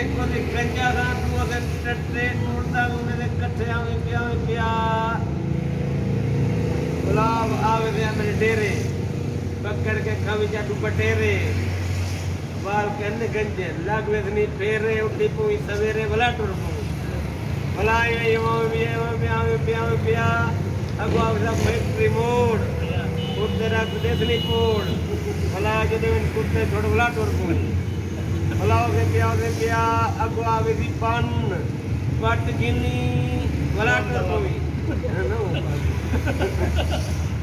एक को गंजा सा तू अगर ट्रेन मुड़दा उन्हें कट्ठे आवे पिया गुलाब आवे दे मेरे डेरे पकड़ के खावी जाटू बटेरे बाल कन्न गंजे लागवे नहीं फेरे उठी पुई सवेरे भला टुर पुई भला ये आवे पिया अगो आवे फैक्ट्री मोड़ उधर देसनी मोड़ भला जो देवन कुत्ते थोड़ा भला टुर पुई भला के पिया अगो आवे दी पान पट गिनी भला टुर पुई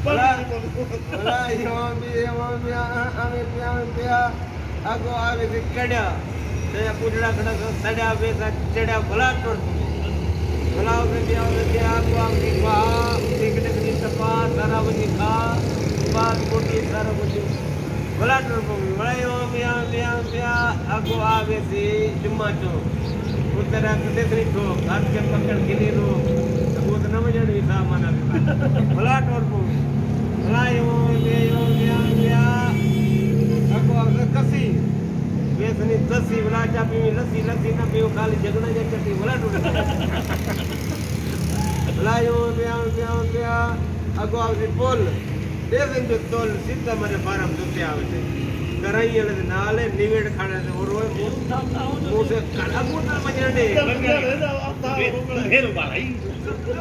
भला यो आवे पिया अगो आवे दी कड़ा ते पुजड़ा खड़ा सड़ा बेसा चढ़ा भला टुर भला के पिया अगो आवे वा टिकट की तपा सारा बनी खा बात कोटी सारा कुछ भला टुर भला यो पिया अगो आवे सी जुम्मा चो उधर कदे तरी को हाथ के पकड़ गिनी रो वो तो न मजन भी था माना भला टुर भला यो पिया अगो आवे कसी वेसनी दसी भला चापी लस्सी ना पियो खाली जगना जे चटी भला टुर भला यो पिया अगो आवे बोल देसन जो तोल सीधा मेरे फारम दुते आवे कराई वाले नाल निवेड़ खाने से और मुझे कड़ा मोटा मजने फिर भाई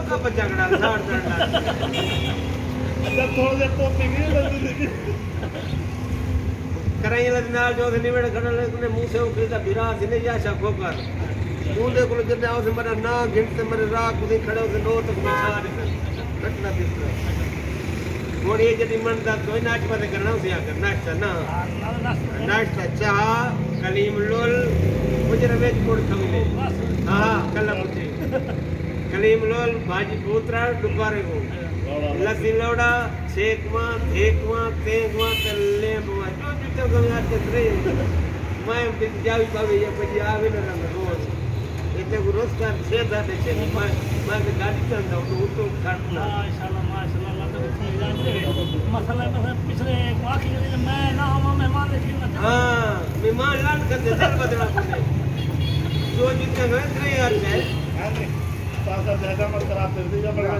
का बच्चा कड़ा साड़ करना अच्छा थोड़ा देर तो पिघल कराई वाले नाल जो निवेड़ खाने ने मुंह से उखीदा बिरा सिने या शको कर मुंडे को जब आओ से मेरा ना गिन से मेरे रात को खड़े से नो तक बिछा दे कटना दिसरा थोड़ी जदी मन दा तो नाच पर करना उसे आकर नाश्ता ना नाश्ता चाह कलीम लोल मुझे वेज कोड खमिले हां कल्ला पूछे कलीम लोल भाजी पूतरा दुपारे को लस्सी लोड़ा शेकवा धेकवा तेगवा तल्ले बुआ जो जितो गंगा के रे मैं बिन जावी पावे ये पजी आवे न रंग रोज इते को रोज का छे दाते छे मैं के गाड़ी चंदा तो काटना माशाल्लाह मसला पिछले बाकी मैं ना हूं मेहमान लेकिन हां मेहमान लान कर दे चल बदला बोले जो जितने गए रे यार है पासा ज्यादा मत खराब कर दीजिए बड़ा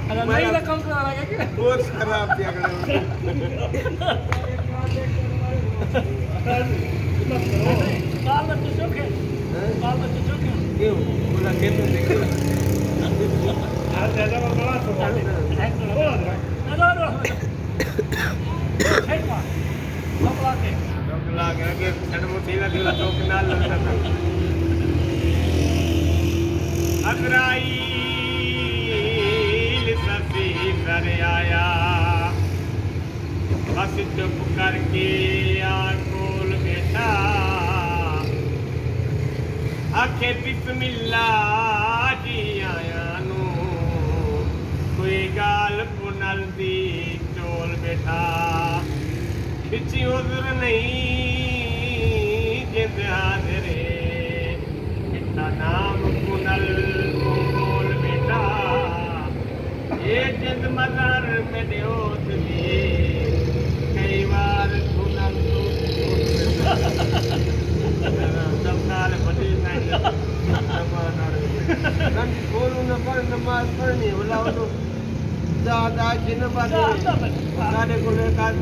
अगर नहीं तो कम करा लगा क्या बहुत खराब दिया कर बाल बच्चे चोखे क्यों बोला खेत में देखो आज ज्यादा बड़ा तो के छड़मुठीला दिला चौक नाल लगता था अजराइल सफी कर आया बस चुप करके आकोल बैठा आखे बिस्मिल्लाह जी आया नू कोई गाल पुनल दी चोल बैठा पिछी उधर नहीं जिंद हाजरे इतना नाम पुनल बोल बेटा ये जिंद मदर में देओत दी कई बार पुनल सब नाल बड़ी नहीं बोलू न पर नमाज पढ़नी बोला ज्यादा जिन बात सारे को लेकर